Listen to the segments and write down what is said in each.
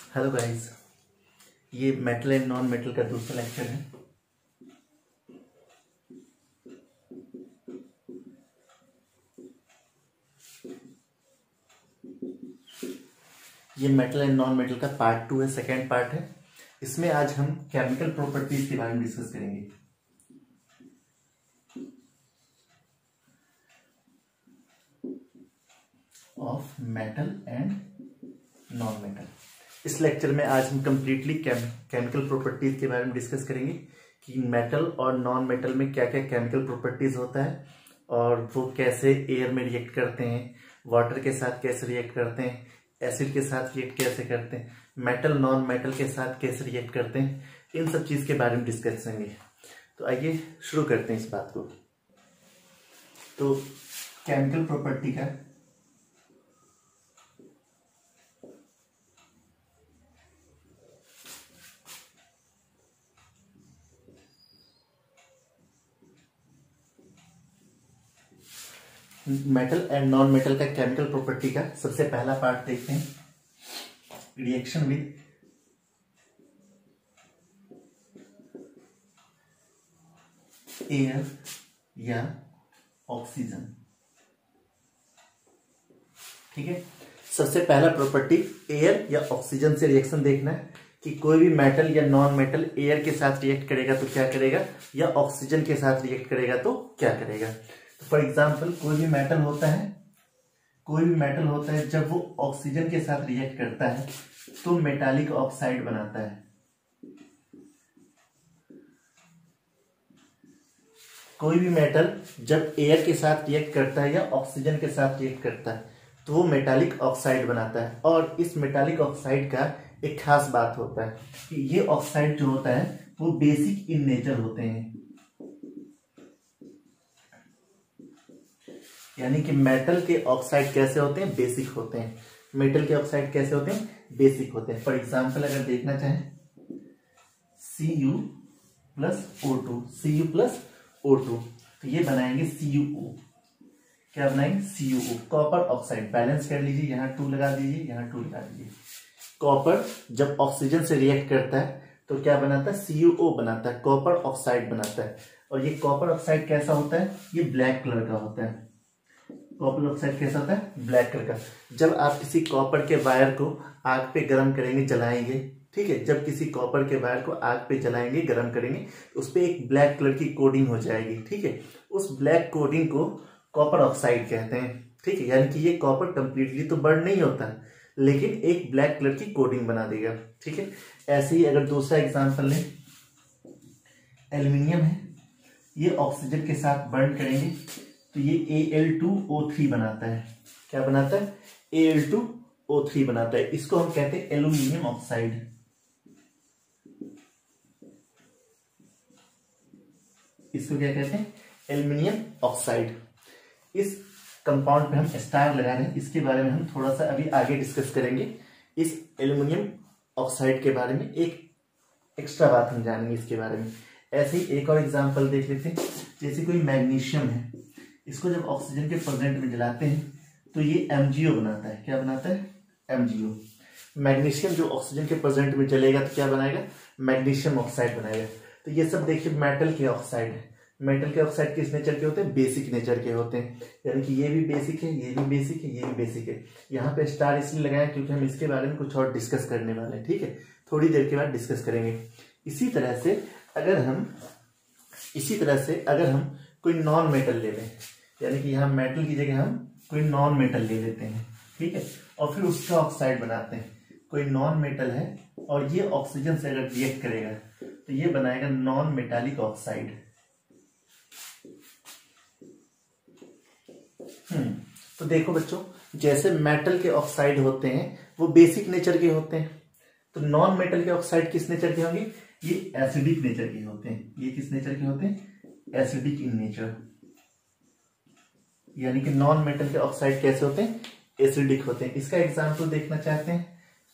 Hello guys, ये metal and non metal का दूसरा लेक्चर है। ये मेटल एंड नॉन मेटल का पार्ट 2 है, सेकेंड पार्ट है। इसमें आज हम केमिकल प्रॉपर्टीज के बारे में डिस्कस करेंगे। Of metal and non metal. इस लेक्चर में आज हम कंप्लीटली केमिकल प्रॉपर्टीज के बारे में डिस्कस करेंगे कि मेटल और नॉन मेटल में क्या क्या केमिकल प्रॉपर्टीज होता है और वो कैसे एयर में रिएक्ट करते हैं, वाटर के साथ कैसे रिएक्ट करते हैं, एसिड के साथ रिएक्ट कैसे करते हैं, मेटल नॉन मेटल के साथ कैसे रिएक्ट करते हैं, इन सब चीज के बारे में डिस्कस करेंगे। तो आइए शुरू करते हैं इस बात को। तो केमिकल प्रॉपर्टी का मेटल एंड नॉन मेटल का केमिकल प्रॉपर्टी का सबसे पहला पार्ट देखते हैं, रिएक्शन विद एयर या ऑक्सीजन। ठीक है, सबसे पहला प्रॉपर्टी एयर या ऑक्सीजन से रिएक्शन देखना है कि कोई भी मेटल या नॉन मेटल एयर के साथ रिएक्ट करेगा तो क्या करेगा, या ऑक्सीजन के साथ रिएक्ट करेगा तो क्या करेगा। तो फॉर एग्जाम्पल कोई भी मेटल होता है जब वो ऑक्सीजन के साथ रिएक्ट करता है तो मेटालिक ऑक्साइड बनाता है। कोई भी मेटल जब एयर के साथ रिएक्ट करता है या ऑक्सीजन के साथ रिएक्ट करता है तो वो मेटालिक ऑक्साइड बनाता है। और इस मेटालिक ऑक्साइड का एक खास बात होता है कि ये ऑक्साइड जो होता है वो बेसिक इन नेचर होते हैं। यानी कि मेटल के ऑक्साइड कैसे होते हैं, बेसिक होते हैं। मेटल के ऑक्साइड कैसे होते हैं, बेसिक होते हैं। फॉर एग्जाम्पल अगर देखना चाहें Cu प्लस O2 तो ये बनाएंगे CuO। क्या बनाएंगे, CuO, कॉपर ऑक्साइड। बैलेंस कर लीजिए, यहाँ 2 लगा दीजिए, यहाँ 2 लगा दीजिए। कॉपर जब ऑक्सीजन से रिएक्ट करता है तो क्या बनाता है, CuO बनाता है, कॉपर ऑक्साइड बनाता है। और ये कॉपर ऑक्साइड कैसा होता है, ये ब्लैक कलर का होता है। कॉपर ऑक्साइड कैसा होता है, ब्लैक कलर का। जब आप किसी कॉपर के वायर को आग पे गर्म करेंगे, जलाएंगे, ठीक है, जब किसी कॉपर के वायर को आग पे जलाएंगे, गर्म करेंगे, उस पे एक ब्लैक कलर की कोडिंग हो जाएगी। ठीक है, उस ब्लैक कोडिंग को कॉपर ऑक्साइड कहते हैं। ठीक है, यानी कि ये कॉपर कंप्लीटली तो बर्न नहीं होता लेकिन एक ब्लैक कलर की कोडिंग बना देगा। ठीक है, ऐसे ही अगर दूसरा एग्जाम्पल लें, एल्यूमिनियम है, ये ऑक्सीजन के साथ बर्न करेंगे तो ये Al2O3 बनाता है। क्या बनाता है, Al2O3 बनाता है। इसको हम कहते हैं एल्यूमिनियम ऑक्साइड। इसको क्या कहते हैं, एल्यूमिनियम ऑक्साइड। इस कंपाउंड पे हम स्टार लगा रहे हैं, इसके बारे में हम थोड़ा सा अभी आगे डिस्कस करेंगे। इस एल्यूमिनियम ऑक्साइड के बारे में एक एक्स्ट्रा बात हम जानेंगे इसके बारे में। ऐसे ही एक और एग्जांपल देख लेते हैं, जैसे कोई मैग्नीशियम है, इसको जब ऑक्सीजन के प्रेजेंट में जलाते हैं तो ये MgO बनाता है। क्या बनाता है, MgO। मैग्नीशियम जो ऑक्सीजन के प्रेजेंट में जलेगा तो क्या बनाएगा, मैग्नीशियम ऑक्साइड बनाएगा। तो ये सब देखिए मेटल के ऑक्साइड है। मेटल के ऑक्साइड किस नेचर के होते हैं, बेसिक नेचर के होते हैं। यानी कि ये भी बेसिक है, ये भी बेसिक है, ये भी बेसिक है। यहाँ पे स्टार इसलिए लगाया क्योंकि हम इसके बारे में कुछ और डिस्कस करने वाले हैं। ठीक है, थोड़ी देर के बाद डिस्कस करेंगे। इसी तरह से अगर हम कोई नॉन मेटल ले लें, यानी कि यहाँ मेटल की जगह हम कोई नॉन मेटल ले लेते हैं, ठीक है, और फिर उसका ऑक्साइड बनाते हैं। कोई नॉन मेटल है और ये ऑक्सीजन से अगर रिएक्ट करेगा तो ये बनाएगा नॉन मेटालिक ऑक्साइड। तो देखो बच्चों, जैसे मेटल के ऑक्साइड होते हैं वो बेसिक नेचर के होते हैं, तो नॉन मेटल के ऑक्साइड किस नेचर के होंगे, ये एसिडिक नेचर के होते हैं। ये किस नेचर के होते हैं, एसिडिक इन नेचर। यानी कि नॉन मेटल के ऑक्साइड कैसे होते हैं, एसिडिक होते हैं। इसका एग्जांपल देखना चाहते हैं,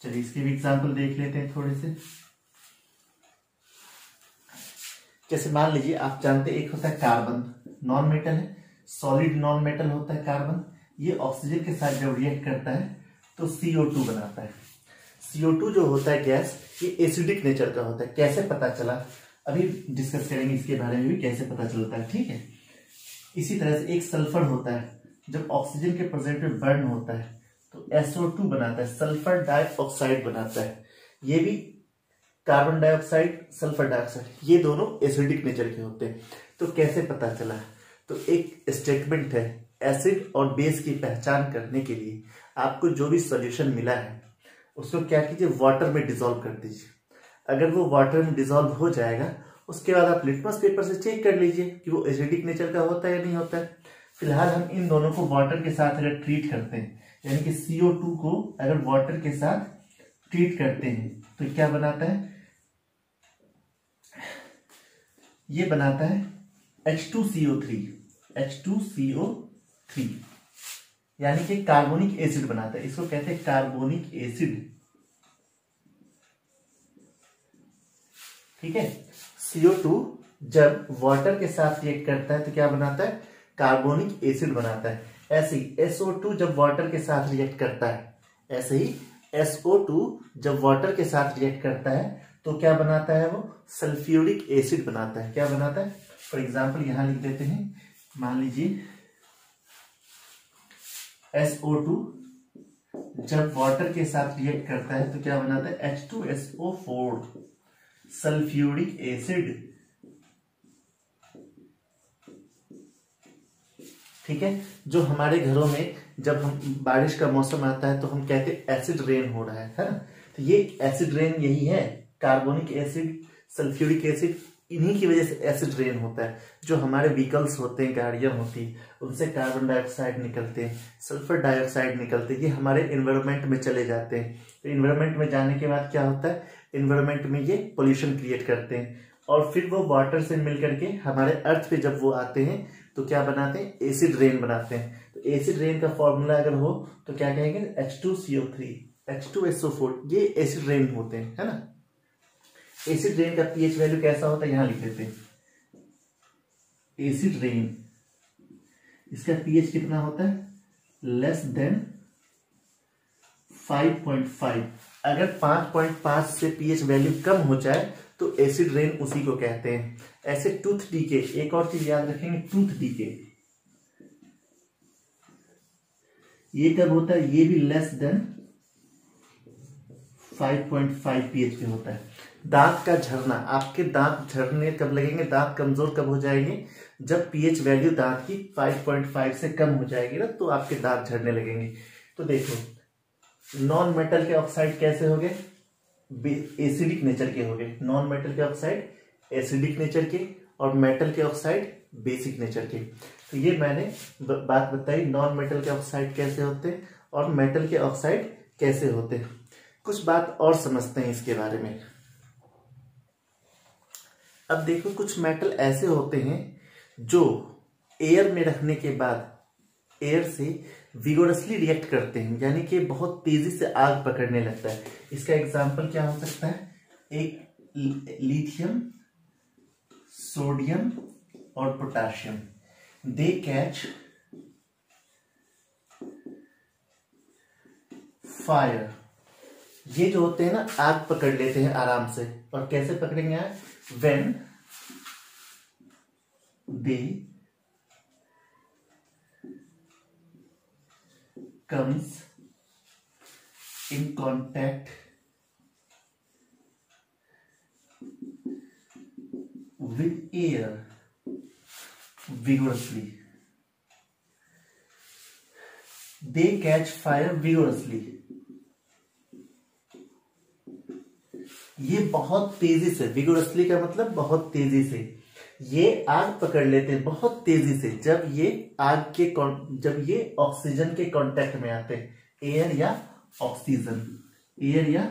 चलिए इसके भी एग्जांपल देख लेते हैं थोड़े से। जैसे मान लीजिए आप जानते हैं एक होता है कार्बन, नॉन मेटल है, सॉलिड नॉन मेटल होता है कार्बन। ये ऑक्सीजन के साथ जब रिएक्ट करता है तो CO2 बनाता है। CO2 जो होता है गैस, ये एसिडिक नेचर का होता है। कैसे पता चला, अभी डिस्कस करेंगे इसके बारे में भी, कैसे पता चलता है, ठीक है। इसी तरह से एक सल्फर होता है, जब ऑक्सीजन के प्रेजेंट में बर्न होता है तो SO2 बनाता है, सल्फर डाइऑक्साइड बनाता है। ये भी कार्बन डाइऑक्साइड, सल्फर डाइऑक्साइड, ये दोनों एसिडिक नेचर के होते हैं। तो कैसे पता चला, तो एक स्टेटमेंट है, एसिड और बेस की पहचान करने के लिए आपको जो भी सॉल्यूशन मिला है उसको क्या कीजिए, वाटर में डिसॉल्व कर दीजिए। अगर वो वाटर में डिसॉल्व हो जाएगा, उसके बाद आप लिटमस पेपर से चेक कर लीजिए कि वो एसिडिक नेचर का होता है या नहीं होता है। फिलहाल हम इन दोनों को वाटर के साथ अगर ट्रीट करते हैं, यानी कि CO2 को अगर वाटर के साथ ट्रीट करते हैं तो क्या बनाता है, ये बनाता है H2CO3, H2CO3, यानी कि कार्बोनिक एसिड बनाता है। इसको कहते हैं कार्बोनिक एसिड, ठीक है। CO2 जब वाटर के साथ रिएक्ट करता है तो क्या बनाता है, कार्बोनिक एसिड बनाता है। ऐसे ही SO2 जब वाटर के साथ रिएक्ट करता है, ऐसे ही SO2 जब वाटर के साथ रिएक्ट करता है तो क्या बनाता है, वो सल्फ्यूरिक एसिड बनाता है। क्या बनाता है, फॉर एग्जाम्पल यहां लिख देते हैं, मान लीजिए SO2 जब वाटर के साथ रिएक्ट करता है तो क्या बनाता है, H2SO4, सल्फ्यूरिक एसिड, ठीक है। जो हमारे घरों में जब हम बारिश का मौसम आता है तो हम कहते हैं एसिड रेन हो रहा है ना। तो ये एसिड रेन यही है, कार्बोनिक एसिड, सल्फ्यूरिक एसिड, इन्हीं की वजह से एसिड रेन होता है। जो हमारे व्हीकल्स होते हैं, गाड़ियां होती हैं, उनसे कार्बन डाइऑक्साइड निकलते हैं, सल्फर डाइऑक्साइड निकलते हैं, ये हमारे इन्वायरमेंट में चले जाते हैं। तो इन्वायरमेंट में जाने के बाद क्या होता है, इन्वायरमेंट में ये पोल्यूशन क्रिएट करते हैं और फिर वो वाटर से मिल करके हमारे अर्थ पे जब वो आते हैं तो क्या बनाते हैं, एसिड रेन बनाते हैं। तो एसिड रेन का फॉर्मूला अगर हो तो क्या कहेंगे, H2CO3, H2SO4, ये एसिड रेन होते हैं, है ना। एसिड रेन का pH वैल्यू कैसा होता है, यहां लिख देते हैं, एसिड रेन, इसका pH कितना होता है, लेस देन 5.5। अगर 5.5 से pH वैल्यू कम हो जाए तो एसिड रेन उसी को कहते हैं। ऐसे टूथ डीके, एक और चीज याद रखेंगे, टूथ डीके ये कब होता है, ये भी लेस देन 5.5 pH पे होता है। दांत का झरना, आपके दांत झरने कब लगेंगे, दांत कमजोर कब हो जाएंगे, जब pH वैल्यू दांत की 5.5 से कम हो जाएगी ना, तो आपके दांत झड़ने लगेंगे। तो देखो, नॉन मेटल के ऑक्साइड कैसे हो गए, एसिडिक नेचर के हो गए। नॉन मेटल के ऑक्साइड एसिडिक नेचर के और मेटल के ऑक्साइड बेसिक नेचर के। तो ये मैंने बात बताई, नॉन मेटल के ऑक्साइड कैसे होते हैं और मेटल के ऑक्साइड कैसे होते हैं। कुछ बात और समझते हैं इसके बारे में। अब देखो, कुछ मेटल ऐसे होते हैं जो एयर में रखने के बाद एयर से विगोरसली रिएक्ट करते हैं, यानी कि बहुत तेजी से आग पकड़ने लगता है। इसका एग्जांपल क्या हो सकता है, एक लिथियम, सोडियम और पोटाशियम, दे कैच फायर। ये जो होते हैं ना, आग पकड़ लेते हैं आराम से। और कैसे पकड़ेंगे आग, when they comes in contact with air vigorously, they catch fire vigorously। ये बहुत तेजी से, vigorously का मतलब बहुत तेजी से, ये आग पकड़ लेते हैं बहुत तेजी से जब ये जब ये ऑक्सीजन के कांटेक्ट में आते हैं, एयर या ऑक्सीजन, एयर या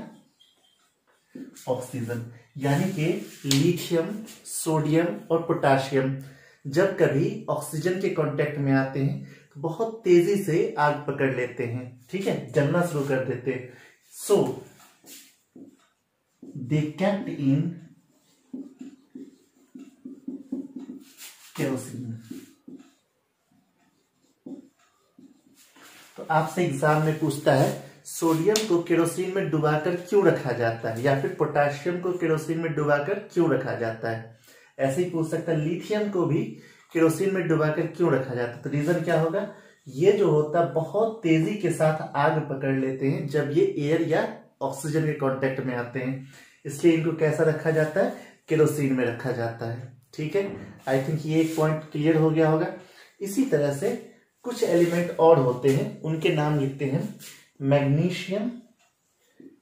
ऑक्सीजन। यानी कि लिथियम, सोडियम और पोटाशियम जब कभी ऑक्सीजन के कांटेक्ट में आते हैं तो बहुत तेजी से आग पकड़ लेते हैं, ठीक है, जलना शुरू कर देते हैं। सो दे केप्ट इन केरोसिन। तो आपसे एग्जाम में पूछता है सोडियम को केरोसिन में डुबाकर क्यों रखा जाता है, या फिर पोटाशियम को केरोसिन में डुबाकर क्यों रखा जाता है। ऐसे ही पूछ सकता है लिथियम को भी केरोसिन में डुबाकर क्यों रखा जाता है। तो रीजन क्या होगा, ये जो होता है बहुत तेजी के साथ आग पकड़ लेते हैं जब ये एयर या ऑक्सीजन के कांटेक्ट में आते हैं, इसलिए इनको कैसा रखा जाता है, केरोसिन में रखा जाता है। ठीक है, आई थिंक ये एक पॉइंट क्लियर हो गया होगा। इसी तरह से कुछ एलिमेंट और होते हैं, उनके नाम लिखते हैं मैग्नीशियम,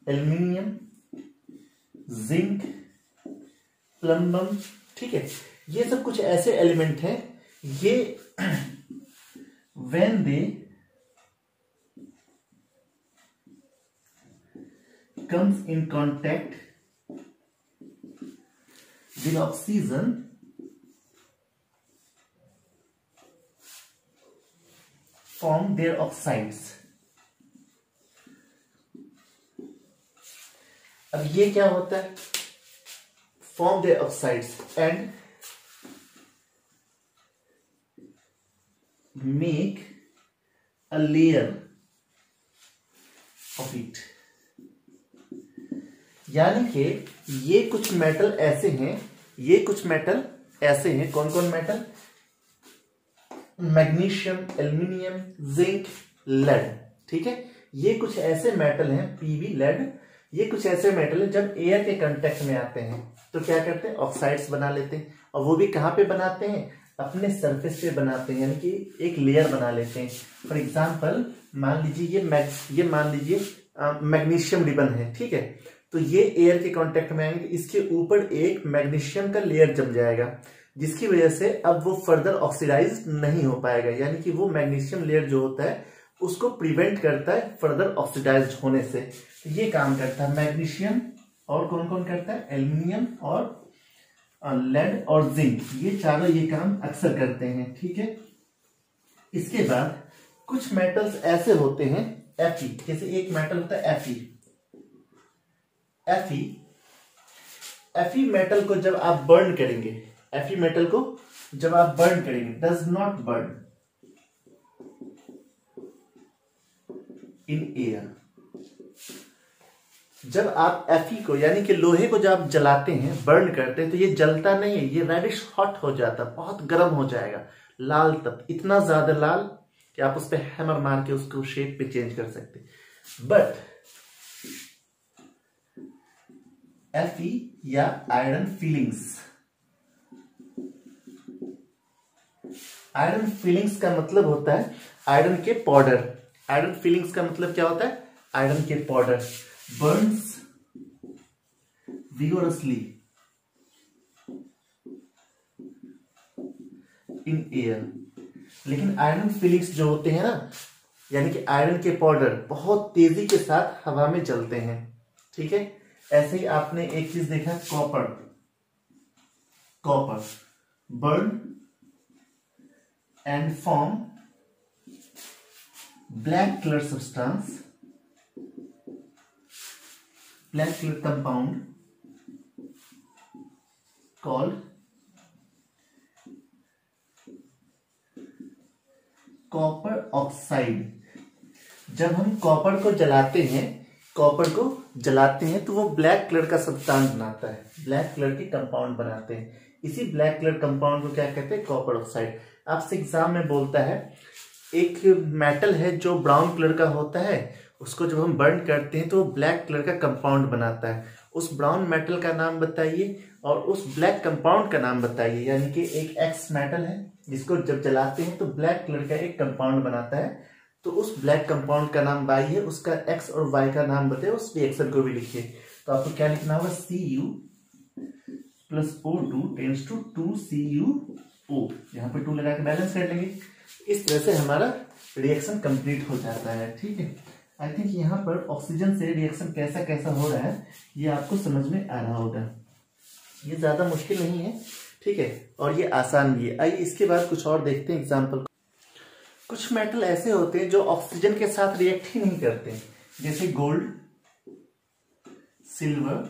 एल्यूमिनियम, जिंक, प्लम्बम। ठीक है, ये सब कुछ ऐसे एलिमेंट हैं, ये when they comes in contact with oxygen form their oxides। अब ये क्या होता है, form their oxides and make a layer of it। यानी कि ये कुछ मेटल ऐसे हैं, ये कुछ मेटल ऐसे हैं, कौन कौन metal, magnesium, aluminium, zinc, lead. ठीक है, ये कुछ ऐसे मेटल हैं, पीबी, लेड, ये कुछ ऐसे मेटल हैं जब एयर के कांटेक्ट में आते हैं तो क्या करते हैं, ऑक्साइड्स बना लेते हैं। और वो भी कहां पे बनाते हैं, अपने सरफेस पे बनाते हैं, यानी कि एक लेयर बना लेते हैं। फॉर एग्जांपल मान लीजिए ये मान लीजिए मैग्नीशियम रिबन है। ठीक है, तो ये एयर के कांटेक्ट में आएंगे, इसके ऊपर एक मैग्नीशियम का लेयर जम जाएगा, जिसकी वजह से अब वो फर्दर ऑक्सीडाइज नहीं हो पाएगा, यानी कि वो मैग्नीशियम लेयर जो होता है उसको प्रिवेंट करता है फर्दर ऑक्सीडाइज होने से। तो ये काम करता है मैग्नीशियम, और कौन कौन करता है, एल्यूमिनियम और लेड और जिंक, ये चारों ये काम अक्सर करते हैं। ठीक है, इसके बाद कुछ मेटल्स ऐसे होते हैं Fe, जैसे एक मेटल होता है Fe मेटल को जब आप बर्न करेंगे, Fe मेटल को जब आप बर्न करेंगे, does not burn in air. जब आप Fe को यानी कि लोहे को जब आप जलाते हैं, बर्न करते हैं, तो ये जलता नहीं है, ये रेडिश हॉट हो जाता है, बहुत गर्म हो जाएगा, लाल तक, इतना ज्यादा लाल कि आप उस पर हैमर मार के उसको शेप पे चेंज कर सकते। बट Fe या आयरन फिलिंग्स का मतलब होता है आयरन के पाउडर। आयरन फिलिंग्स का मतलब क्या होता है, आयरन के powder. burns vigorously in air। लेकिन आयरन फिलिंग्स जो होते हैं ना, यानी कि आयरन के पाउडर बहुत तेजी के साथ हवा में जलते हैं। ठीक है, ऐसे ही आपने एक चीज देखा, copper burn and form black colour substance, black color compound called copper oxide. जब हम कॉपर को जलाते हैं तो वो ब्लैक कलर का सब्सटेंस बनाता है, ब्लैक कलर की कंपाउंड बनाते हैं। इसी ब्लैक कलर कंपाउंड को क्या कहते हैं, कॉपर ऑक्साइड। आपसे एग्जाम में बोलता है एक मेटल है जो ब्राउन कलर का होता है, उसको जब हम बर्न करते हैं तो वो ब्लैक कलर का कंपाउंड बनाता है। उस ब्राउन मेटल का नाम बताइए और उस ब्लैक कंपाउंड का नाम बताइए। यानी कि एक एक्स मेटल है जिसको जब जलाते हैं तो ब्लैक कलर का एक कंपाउंड बनाता है, तो उस ब्लैक कंपाउंड का नाम वाई है, उसका एक्स और वाई का नाम बताइए, उस रिएक्शन को भी लिखिए। तो आपको क्या लिखना होगा, Cu + O2 tends to 2CuO। यहाँ पे 2 लगा के बैलेंस कर लेंगे। इस तरह से हमारा रिएक्शन कंप्लीट हो जाता है। ठीक है, आई थिंक यहाँ पर ऑक्सीजन से रिएक्शन कैसा कैसा हो रहा है ये आपको समझ में आ रहा होगा। ये ज्यादा मुश्किल नहीं है, ठीक है, और ये आसान भी है। आइए इसके बाद कुछ और देखते हैं एग्जाम्पल। कुछ मेटल ऐसे होते हैं जो ऑक्सीजन के साथ रिएक्ट ही नहीं करते, जैसे गोल्ड, सिल्वर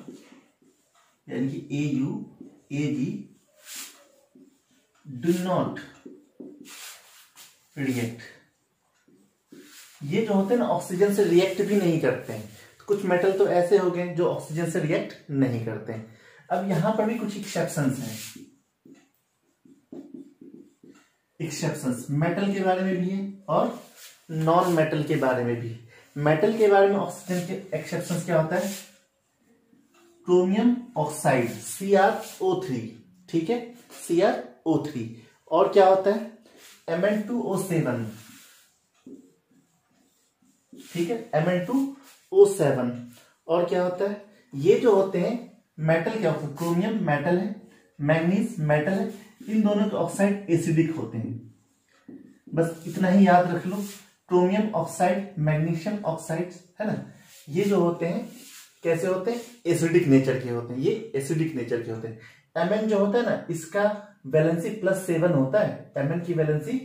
यानी कि Au, Ag do not react ये जो होते हैं ना ऑक्सीजन से रिएक्ट भी नहीं करते हैं। तो कुछ मेटल तो ऐसे हो गए जो ऑक्सीजन से रिएक्ट नहीं करते हैं। अब यहां पर भी कुछ एक्सेप्शंस हैं। एक्सेप्शंस मेटल के बारे में भी है और नॉन मेटल के बारे में भी। मेटल के बारे में ऑक्सीजन के एक्सेप्शंस क्या होता है? क्रोमियम ऑक्साइड CrO3, ठीक है, CrO3। और क्या होता है? Mn2O7, ठीक है, Mn2O7। और क्या होता है? ये जो होते हैं मेटल क्या होता है? क्रोमियम मेटल है, मैग्नीज मेटल है, इन दोनों के ऑक्साइड एसिडिक होते हैं। बस इतना ही याद रख लो, क्रोमियम ऑक्साइड, मैग्नीशियम ऑक्साइड, है ना, ये जो होते हैं कैसे होते हैं? एसिडिक नेचर के होते हैं, ये एसिडिक नेचर के होते हैं। Mn जो होता है ना, इसका वैलेंसी +7 होता है, Mn की वैलेंसी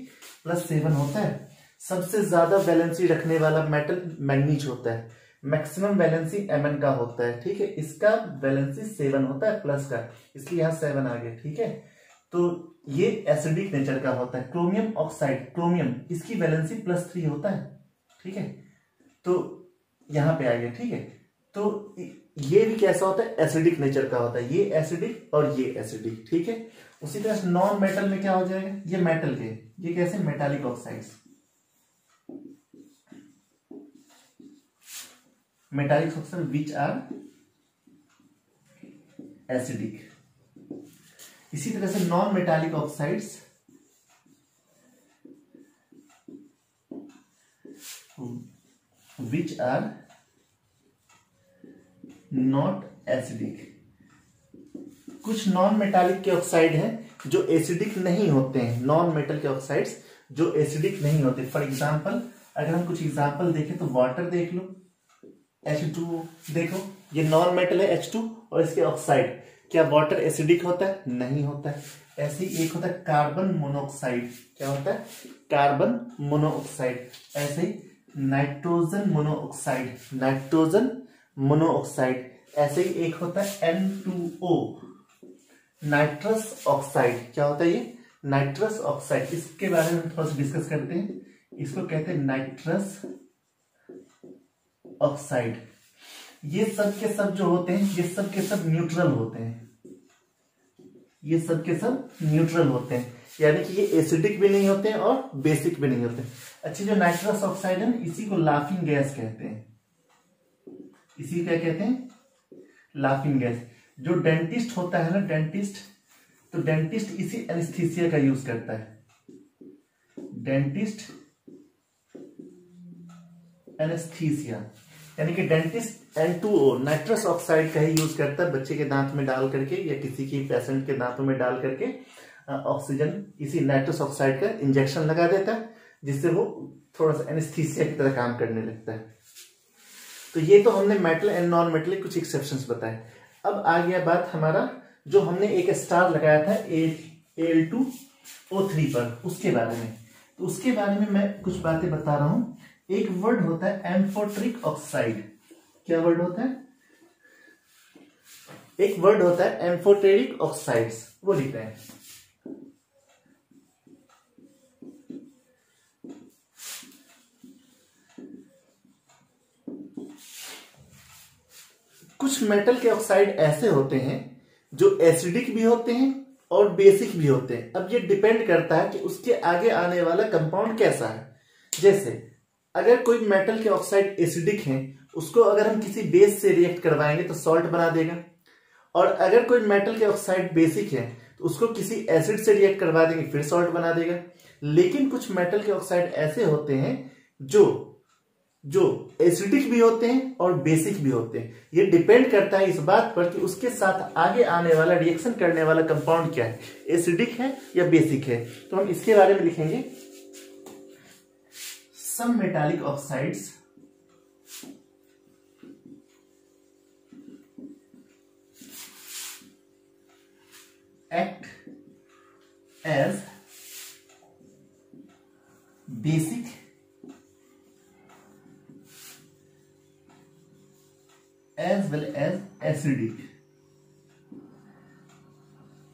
+7 होता है। सबसे ज्यादा वैलेंसी रखने वाला मेटल मैग्नीज होता है, मैक्सिमम वैलेंसी Mn का होता है, ठीक है, इसका वैलेंसी 7 होता है प्लस का, इसलिए यहां 7 आ गया, ठीक है। तो ये एसिडिक नेचर का होता है। क्रोमियम ऑक्साइड, क्रोमियम, इसकी वैलेंसी +3 होता है, ठीक है, तो यहां पे आ गया, ठीक है। तो ये भी कैसा होता है? एसिडिक नेचर का होता है, ये एसिडिक और ये एसिडिक, ठीक है। उसी तरह से नॉन मेटल में क्या हो जाएगा? ये मेटल के, ये कैसे? Metallic oxides, metallic oxide which are acidic. इसी तरह से non metallic oxides which are not acidic. कुछ नॉन मेटालिक के ऑक्साइड हैं जो एसिडिक नहीं होते हैं, नॉन मेटल के ऑक्साइड्स जो एसिडिक नहीं होते। फॉर एग्जांपल अगर हम कुछ एग्जांपल देखें तो वाटर देख लो, H2O देखो, ये नॉन मेटल है H2 और इसके ऑक्साइड। क्या वाटर एसिडिक होता है? नहीं होता है। ऐसे ही एक होता है कार्बन मोनोऑक्साइड, क्या होता है? Carbon monoxide. ऐसे ही नाइट्रोजन मोनोऑक्साइड, नाइट्रोजन मोनोऑक्साइड। ऐसे ही एक होता है N2O, नाइट्रस ऑक्साइड। क्या होता है ये? Nitrous oxide. इसके बारे में थोड़ा सा डिस्कस करते हैं। इसको कहते हैं नाइट्रस ऑक्साइड। ये सब के सब जो होते हैं, ये सब के सब न्यूट्रल होते हैं, ये सब के सब न्यूट्रल होते हैं, यानी कि ये एसिडिक भी नहीं होते हैं और बेसिक भी नहीं होते। अच्छा, जो नाइट्रस ऑक्साइड है ना, इसी को लाफिंग गैस कहते हैं। इसी क्या कहते हैं? Laughing gas. जो डेंटिस्ट होता है ना, डेंटिस्ट, तो डेंटिस्ट इसी एनेस्थीसिया का यूज करता है। डेंटिस्ट एनेस्थीसिया, यानी कि डेंटिस्ट N2O नाइट्रस ऑक्साइड का ही यूज करता है बच्चे के दांत में डाल करके या किसी की पेशेंट के दांतों में डाल करके ऑक्सीजन, इसी नाइट्रस ऑक्साइड का इंजेक्शन लगा देता है, जिससे वो थोड़ा सा एनेस्थीसिया की तरह काम करने लगता है। तो ये तो हमने मेटल एंड नॉन मेटल कुछ एक्सेप्शंस बताए। अब आ गया बात हमारा, जो हमने एक स्टार लगाया था Al2O3 पर, उसके बारे में। तो उसके बारे में मैं कुछ बातें बता रहा हूं। एक वर्ड होता है एम्फोटेरिक ऑक्साइड। क्या वर्ड होता है? एक वर्ड होता है एम्फोटेरिक ऑक्साइड्स, वो लिख रहे हैं। कुछ मेटल के ऑक्साइड ऐसे होते हैं जो एसिडिक भी होते हैं और बेसिक भी होते हैं। अब ये डिपेंड करता है कि उसके आगे आने वाला कंपाउंड कैसा है। जैसे अगर कोई मेटल के ऑक्साइड एसिडिक हैं, उसको अगर हम किसी बेस से रिएक्ट करवाएंगे तो सॉल्ट बना देगा। और अगर कोई मेटल के ऑक्साइड बेसिक है तो उसको किसी एसिड से रिएक्ट करवा देंगे, फिर सॉल्ट बना देगा। लेकिन कुछ मेटल के ऑक्साइड ऐसे होते हैं जो एसिडिक भी होते हैं और बेसिक भी होते हैं। ये डिपेंड करता है इस बात पर कि उसके साथ आगे आने वाला रिएक्शन करने वाला कंपाउंड क्या है, एसिडिक है या बेसिक है। तो हम इसके बारे में लिखेंगे, some metallic oxides act as basic as well as acidic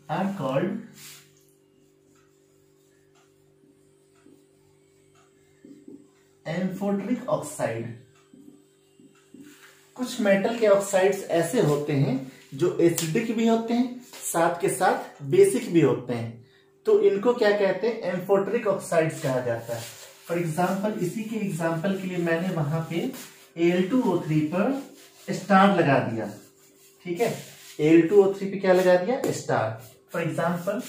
are called amphoteric oxide. कुछ मेटल के ऑक्साइड्स ऐसे होते हैं जो एसिडिक भी होते हैं, साथ के साथ बेसिक भी होते हैं, तो इनको क्या कहते हैं, एम्फोटरिक ऑक्साइड्स कहा जाता है। फॉर एग्जाम्पल, इसी के एग्जाम्पल के लिए मैंने वहां पे Al2O3 पर स्टार लगा दिया, ठीक है, Al2O3 पे क्या लगा दिया, स्टार। फॉर एग्जाम्पल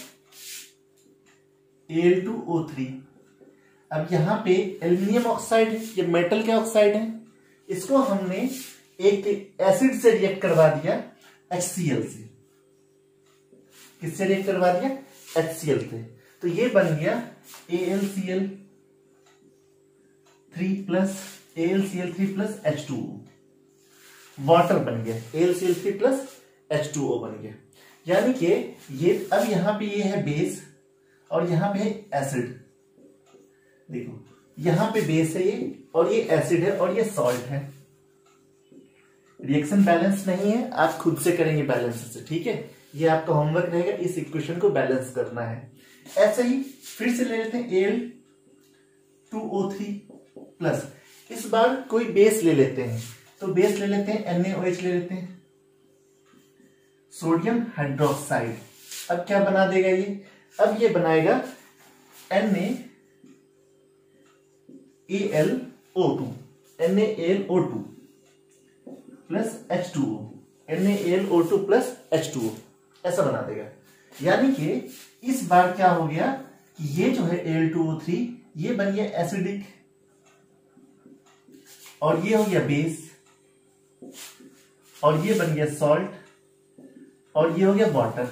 Al2O3, अब यहाँ पे एल्यूमिनियम ऑक्साइड है, ये मेटल के ऑक्साइड है, इसको हमने एक एसिड से रिएक्ट करवा दिया HCl से। किससे रिएक्ट करवा दिया, HCl से, तो ये बन गया AlCl3 प्लस H2O, वाटर बन गया, AlCl3 प्लस H2O बन गया। यानी कि ये अब यहां पे ये है बेस और यहां पे है एसिड। देखो यहां पे बेस है ये, और ये एसिड है, और ये सॉल्ट है। रिएक्शन बैलेंस नहीं है, आप खुद से करेंगे बैलेंस से, ठीक है, ये आपका होमवर्क रहेगा, इस इक्वेशन को बैलेंस करना है। ऐसे ही फिर से ले लेते हैं Al2O3 प्लस, इस बार कोई बेस ले लेते हैं, तो बेस ले लेते हैं NaOH ले लेते हैं, सोडियम हाइड्रोक्साइड। अब क्या बना देगा ये, अब ये बनाएगा NaAlO2 plus H2O, NaAlO2 plus H2O, ऐसा बना देगा। यानी कि इस बार क्या हो गया कि ये जो है Al2O3 ये बन गया एसिडिक, और ये हो गया बेस, और ये बन गया सॉल्ट, और ये हो गया वाटर।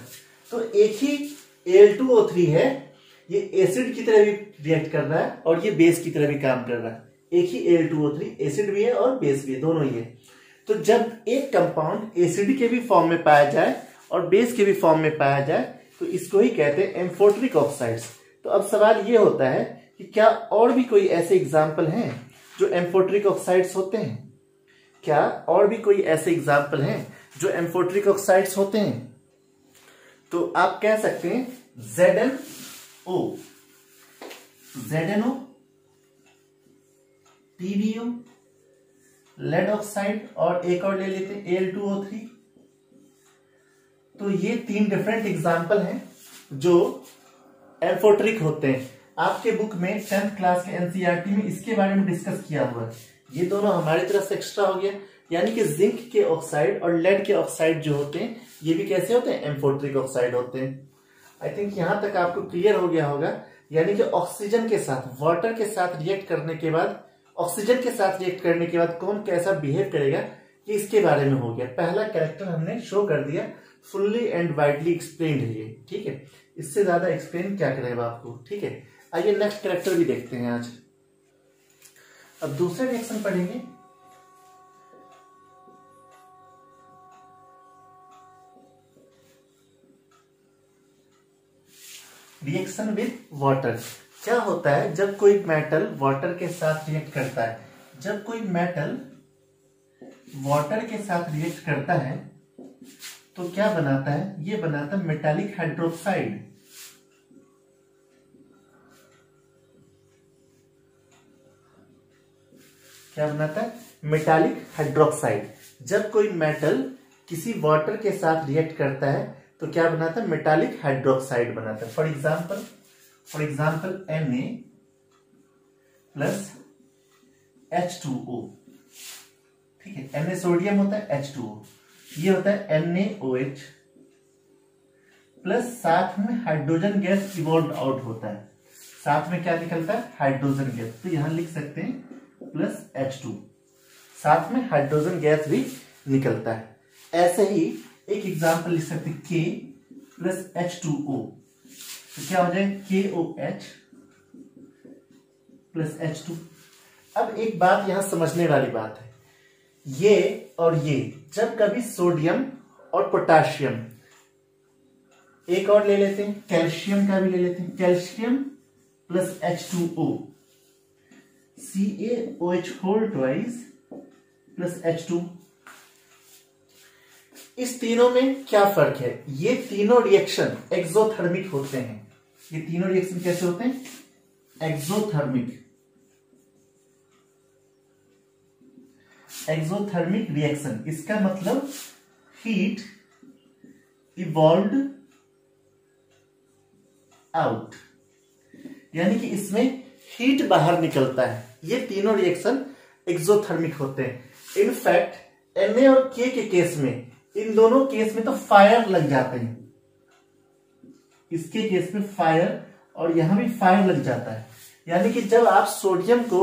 तो एक ही Al2O3 है, ये एसिड की तरह भी रिएक्ट कर रहा है और ये बेस की तरह भी काम कर रहा है। एक ही Al2O3 एसिड भी है और बेस भी है, दोनों ही है। तो जब एक कंपाउंड एसिड के भी फॉर्म में पाया जाए और बेस के भी फॉर्म में पाया जाए तो इसको ही कहते हैं एम्फोटरिक ऑक्साइड्स। तो अब सवाल ये होता है कि क्या और भी कोई ऐसे एग्जाम्पल हैं जो एम्फोटरिक ऑक्साइड्स होते हैं? क्या और भी कोई ऐसे एग्जाम्पल हैं जो एम्फोटरिक ऑक्साइड्स होते हैं? तो आप कह सकते हैं ZnO, TbO, लेड ऑक्साइड, और एक और ले लेते हैं Al2O3। तो ये 3 डिफरेंट एग्जाम्पल हैं जो एम्फोटरिक होते हैं। आपके बुक में 10th क्लास के एनसीईआरटी में इसके बारे में डिस्कस किया हुआ है। ये दोनों हमारी तरफ से एक्स्ट्रा हो गया, यानी कि जिंक के ऑक्साइड और लेड के ऑक्साइड जो होते हैं ये भी कैसे होते हैं, एम्फोटरिक ऑक्साइड होते हैं। आई थिंक यहां तक आपको क्लियर हो गया होगा। यानी कि ऑक्सीजन के साथ, वाटर के साथ रिएक्ट करने के बाद, ऑक्सीजन के साथ रिएक्ट करने के बाद कौन कैसा बिहेव करेगा, ये इसके बारे में हो गया। पहला कैरेक्टर हमने शो कर दिया, फुल्ली एंड वाइडली एक्सप्लेन्ड है ये, ठीक है। इससे ज्यादा एक्सप्लेन क्या करेगा आपको, ठीक है। आइए नेक्स्ट कैरेक्टर भी देखते हैं आज। अब दूसरे रिएक्शन पढ़ेंगे। Reaction with water. क्या होता है जब कोई मेटल वाटर के साथ रिएक्ट करता है? जब कोई मेटल वाटर के साथ रिएक्ट करता है तो क्या बनाता है, ये बनाता है मेटालिक हाइड्रोक्साइड। क्या बनाता है, मेटालिक हाइड्रोक्साइड। जब कोई मेटल किसी वाटर के साथ रिएक्ट करता है तो क्या बनाता है, मेटालिक हाइड्रोक्साइड बनाता है। For example Na plus H2O, ठीक है। Na सोडियम होता है, H2O ये होता है NaOH प्लस साथ में हाइड्रोजन गैस इवॉल्व आउट होता है। साथ में क्या निकलता है, हाइड्रोजन गैस। तो यहां लिख सकते हैं प्लस H2, साथ में हाइड्रोजन गैस भी निकलता है। ऐसे ही एक एग्जाम्पल लिख सकते हैं K प्लस H2O, तो क्या हो जाए KOH प्लस H2। अब एक बात यहां समझने वाली बात है, ये और ये जब कभी सोडियम और पोटाशियम, एक और ले लेते हैं कैल्शियम का भी ले लेते हैं, calcium plus H2O, CaOH whole twice plus H2। इस तीनों में क्या फर्क है? ये तीनों रिएक्शन एक्सोथर्मिक होते हैं। ये तीनों रिएक्शन कैसे होते हैं, एक्सोथर्मिक। एक्सोथर्मिक रिएक्शन, इसका मतलब हीट इवॉल्व्ड आउट, यानी कि इसमें हीट बाहर निकलता है। ये तीनों रिएक्शन एक्सोथर्मिक होते हैं। इनफैक्ट Na और K के केस में, इन दोनों केस में तो फायर लग जाते हैं। इसके केस में फायर और यहां भी फायर लग जाता है। यानी कि जब आप सोडियम को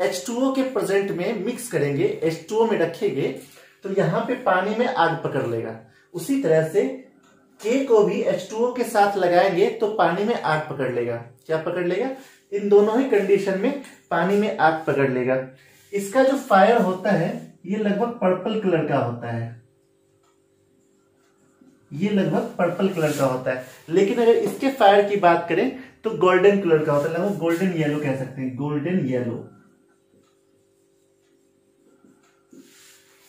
H2O के प्रेजेंट में मिक्स करेंगे, H2O में रखेंगे, तो यहां पे पानी में आग पकड़ लेगा। उसी तरह से K को भी H2O के साथ लगाएंगे तो पानी में आग पकड़ लेगा। क्या पकड़ लेगा? इन दोनों ही कंडीशन में पानी में आग पकड़ लेगा। इसका जो फायर होता है ये लगभग पर्पल कलर का होता है, ये लगभग पर्पल कलर का होता है। लेकिन अगर इसके फायर की बात करें तो गोल्डन कलर का होता है, लगभग गोल्डन येलो कह सकते हैं, गोल्डन येलो।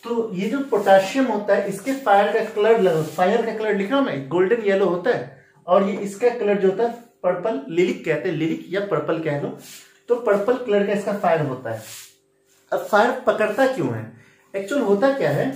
तो ये जो पोटेशियम होता है इसके फायर का कलर लिख रहा हूं मैं, गोल्डन येलो होता है। और ये इसका कलर जो होता है पर्पल, लिलिक कहते हैं, लिलिक या पर्पल कह लो, तो पर्पल कलर का इसका फायर होता है। अब फायर पकड़ता क्यों है? एक्चुअल होता क्या है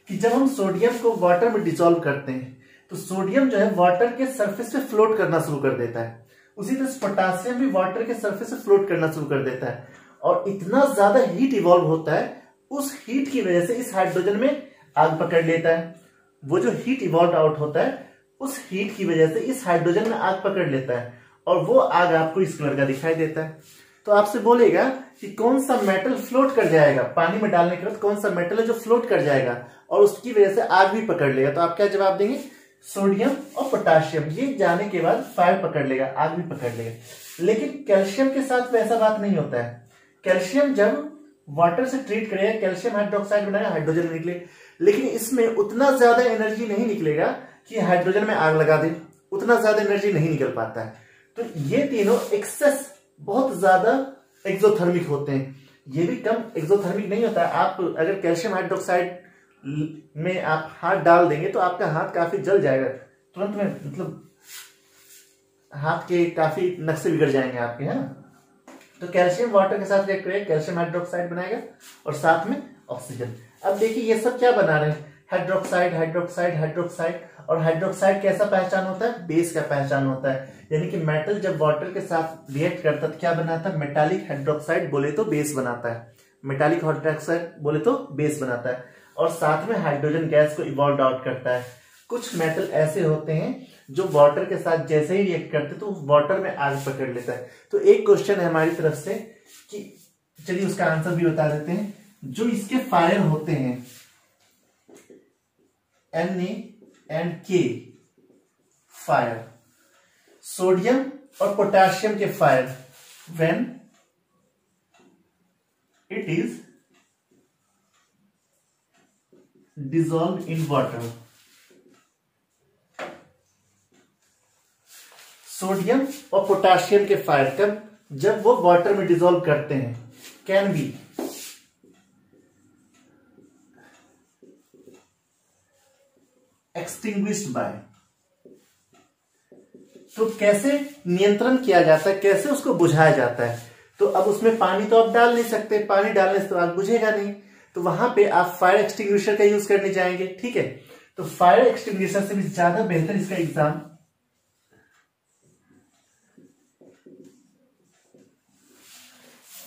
कि जब हम सोडियम को वाटर में डिसॉल्व करते हैं तो सोडियम जो है वाटर के सरफेस पे फ्लोट करना शुरू कर देता है। उसी तरह पोटेशियम भी वाटर के सरफेस पे फ्लोट करना शुरू कर देता है और इतना ज्यादा हीट इवॉल्व होता है, उस हीट की वजह से इस हाइड्रोजन में आग पकड़ लेता है। वो जो हीट इवॉल्व आउट होता है उस हीट की वजह से इस हाइड्रोजन में आग पकड़ लेता है और वो आग आपको इस कलर का दिखाई देता है। तो आपसे बोलेगा कि कौन सा मेटल फ्लोट कर जाएगा, पानी में डालने के बाद कौन सा मेटल है जो फ्लोट कर जाएगा और उसकी वजह से आग भी पकड़ लेगा। तो आप क्या जवाब देंगे? सोडियम और पोटेशियम। ये जाने के बाद फायर पकड़ लेगा, आग भी पकड़ लेगा। लेकिन कैल्शियम के साथ वैसा बात नहीं होता है। कैल्शियम जब वाटर से ट्रीट करेगा, कैल्शियम हाइड्रोक्साइड बनाएगा, हाइड्रोजन निकले, लेकिन इसमें उतना ज्यादा एनर्जी नहीं निकलेगा कि हाइड्रोजन में आग लगा दे, उतना ज्यादा एनर्जी नहीं निकल पाता है। तो ये तीनों एक्सेस बहुत ज्यादा एक्सोथर्मिक होते हैं, ये भी कम एक्सोथर्मिक नहीं होता है। आप अगर कैल्शियम हाइड्रोक्साइड में आप हाथ डाल देंगे तो आपका हाथ काफी जल जाएगा तुरंत में, मतलब हाथ के काफी नक्शे बिगड़ जाएंगे आपके, है ना। तो कैल्शियम वाटर के साथ रिएक्ट करेगा, कैल्शियम हाइड्रोक्साइड बनाएगा और साथ में ऑक्सीजन। अब देखिए ये सब क्या बना रहे हैं? Hydroxide, hydroxide, hydroxide. और हाइड्रोक्साइड कैसा पहचान होता है? बेस का पहचान होता है। यानी कि मेटल जब वाटर के साथ रिएक्ट करता है तो क्या बनाता है? मेटालिक हाइड्रोक्साइड बोले तो बेस बनाता है, मेटालिक हाइड्रोक्साइड बोले तो बेस बनाता है और साथ में हाइड्रोजन गैस को इवॉल्व आउट करता है। कुछ मेटल ऐसे होते हैं जो वाटर के साथ जैसे ही रिएक्ट करते तो वाटर में आग पकड़ लेता है। तो एक क्वेश्चन है हमारी तरफ से कि चलिए उसका आंसर भी बता देते हैं। जो इसके फायर होते हैं Na and K fire, sodium और पोटेशियम के fire when it is dissolve in water. Sodium और पोटेशियम के फायर कब? जब वो वाटर में डिसॉल्व करते हैं। Can be extinguished by. तो कैसे नियंत्रण किया जाता है, कैसे उसको बुझाया जाता है? तो अब उसमें पानी तो आप डाल नहीं सकते, पानी डालने से तो आग बुझेगा नहीं, तो वहां पे आप फायर एक्सटिंग्विशर का यूज करने जाएंगे, ठीक है। तो फायर एक्सटिंग्विशर से भी ज्यादा बेहतर इसका एग्जाम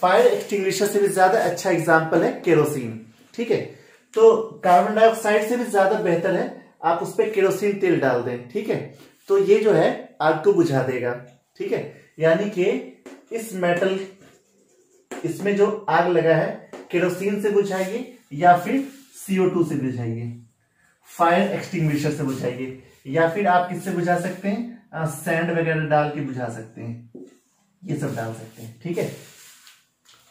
फायर एक्सटिंग्विशर से भी ज्यादा अच्छा एग्जाम्पल है केरोसिन, ठीक है। तो कार्बन डाइऑक्साइड से भी ज्यादा बेहतर है आप उस पर केरोसिन तेल डाल दें, ठीक है। तो ये जो है आग को बुझा देगा, ठीक है। यानी कि इस मेटल, इसमें जो आग लगा है केरोसिन से बुझाइए या फिर CO2 से बुझाइए, फायर एक्सटिंग्विशर से बुझाइए, या फिर आप किससे बुझा सकते हैं? सैंड वगैरह डाल के बुझा सकते हैं, ये सब डाल सकते हैं, ठीक है।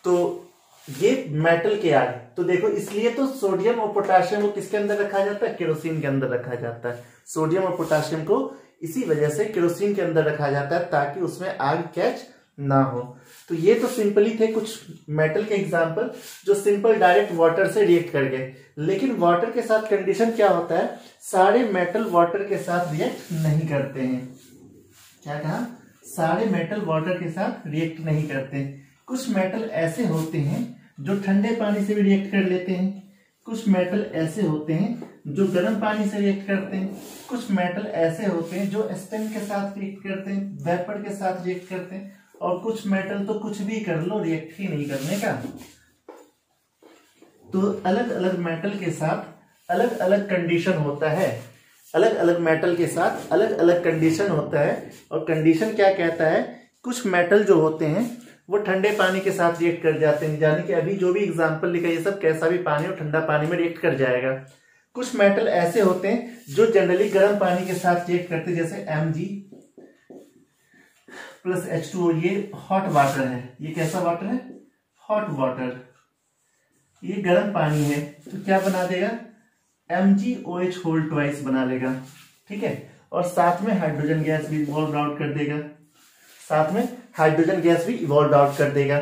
तो ये मेटल के आग, तो देखो इसलिए तो सोडियम और पोटेशियम को किसके अंदर रखा जाता है? केरोसिन के अंदर रखा जाता है। सोडियम और पोटेशियम को इसी वजह से केरोसिन के अंदर रखा जाता है ताकि उसमें आग कैच ना हो। तो ये तो सिंपली थे कुछ मेटल के एग्जांपल जो सिंपल डायरेक्ट वाटर से रिएक्ट कर गए। लेकिन वाटर के साथ कंडीशन क्या होता है? सारे मेटल वाटर के साथ रिएक्ट नहीं करते हैं। क्या कहा? सारे मेटल वाटर के साथ रिएक्ट नहीं करते। कुछ मेटल ऐसे होते हैं जो ठंडे पानी से भी रिएक्ट कर लेते हैं, कुछ मेटल ऐसे होते हैं जो गर्म पानी से रिएक्ट करते हैं, कुछ मेटल ऐसे होते हैं जो स्टीम के साथ रिएक्ट करते हैं, वेपर के साथ रिएक्ट करते हैं, और कुछ मेटल तो कुछ भी कर लो रिएक्ट ही नहीं करने का। तो अलग अलग मेटल के साथ अलग अलग कंडीशन होता है, अलग अलग मेटल के साथ अलग अलग कंडीशन होता है। और कंडीशन क्या कहता है, कुछ मेटल जो होते हैं वो ठंडे पानी के साथ रिएक्ट कर जाते हैं, यानी कि अभी जो भी एग्जांपल लिखा है ये सब कैसा भी पानी और ठंडा पानी में रिएक्ट कर जाएगा। कुछ मेटल ऐसे होते हैं जो जनरली गर्म पानी के साथ रिएक्ट करते हैं, जैसे Mg प्लस H2O, ये हॉट वाटर है। ये कैसा वाटर है? Hot water. ये गर्म पानी है तो क्या बना देगा? MgOH होल ट्वाइस बना लेगा, ठीक है। और साथ में हाइड्रोजन गैस भी इवॉल्व आउट कर देगा, साथ में हाइड्रोजन गैस भी इवॉल्व आउट कर देगा।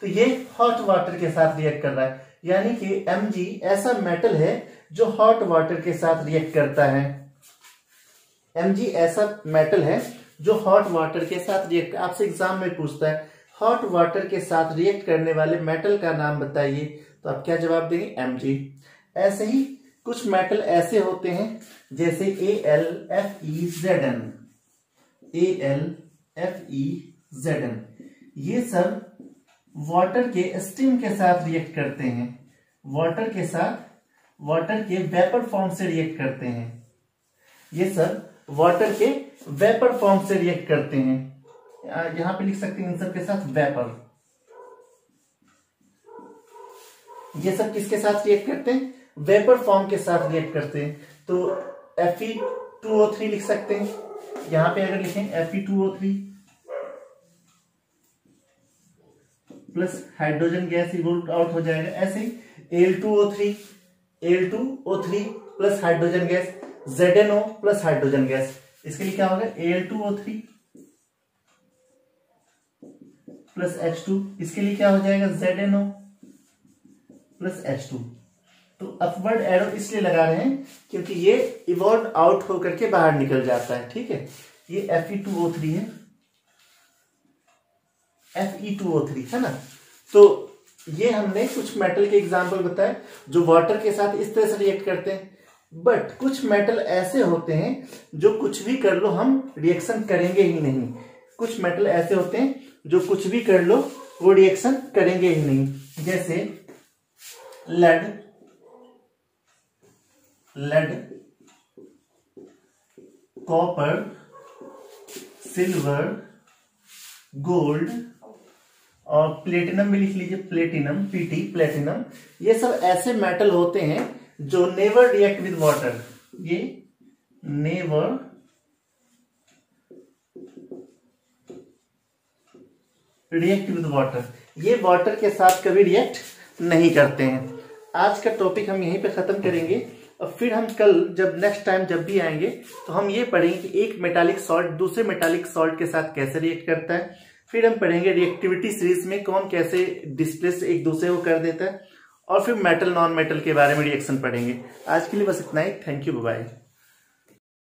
तो ये हॉट वाटर के साथ रिएक्ट कर रहा है, यानी कि Mg ऐसा मेटल है जो हॉट वाटर के साथ रिएक्ट करता है। Mg ऐसा मेटल है जो हॉट वाटर के साथ रिएक्ट, आपसे एग्जाम में पूछता है हॉट वाटर के साथ रिएक्ट करने वाले मेटल का नाम बताइए, तो आप क्या जवाब देंगे? Mg। ऐसे ही कुछ मेटल ऐसे होते हैं जैसे AlFeZn, AlFeZn, ये सब वाटर के स्टीम के साथ रिएक्ट करते हैं, वाटर के साथ वाटर के वेपर फॉर्म से रिएक्ट करते हैं। ये सब वाटर के वेपर फॉर्म से रिएक्ट करते हैं, यहां पे लिख सकते हैं इन सब के साथ वेपर। ये सब किसके साथ रिएक्ट करते हैं? वेपर फॉर्म के साथ रिएक्ट करते हैं। तो Fe2O3 लिख सकते हैं, यहां पे अगर लिखें Fe2O3 plus hydrogen gas evolve out हो जाएगा। ऐसे ही Al2O3 plus hydrogen gas, ZnO plus hydrogen gas, इसके लिए क्या होगा? Al2O3 प्लस H2, इसके लिए क्या हो जाएगा? ZnO plus H2। तो अपवर्ड एरो इसलिए लगा रहे हैं क्योंकि ये इवॉल्व आउट होकर के बाहर निकल जाता है, ठीक है। ये Fe2O3 है, Fe2O3 है ना। तो ये हमने कुछ मेटल के एग्जाम्पल बताए जो वाटर के साथ इस तरह से रिएक्ट करते हैं। बट कुछ मेटल ऐसे होते हैं जो कुछ भी कर लो हम रिएक्शन करेंगे ही नहीं। कुछ मेटल ऐसे होते हैं जो कुछ भी कर लो वो रिएक्शन करेंगे ही नहीं, जैसे लेड, कॉपर, सिल्वर, गोल्ड और प्लेटिनम भी लिख लीजिए, प्लेटिनम, Pt, प्लेटिनम। ये सब ऐसे मेटल होते हैं जो नेवर रिएक्ट विद वाटर, ये नेवर रिएक्ट विद वाटर, ये वाटर के साथ कभी रिएक्ट नहीं करते हैं। आज का टॉपिक हम यहीं पे खत्म करेंगे और फिर हम कल जब नेक्स्ट टाइम जब भी आएंगे तो हम ये पढ़ेंगे कि एक मेटालिक सॉल्ट दूसरे मेटालिक सॉल्ट के साथ कैसे रिएक्ट करता है। फिर हम पढ़ेंगे रिएक्टिविटी सीरीज में कौन कैसे डिस्प्लेस एक दूसरे को कर देता है, और फिर मेटल नॉन मेटल के बारे में रिएक्शन पढ़ेंगे। आज के लिए बस इतना ही। Thank you, bye.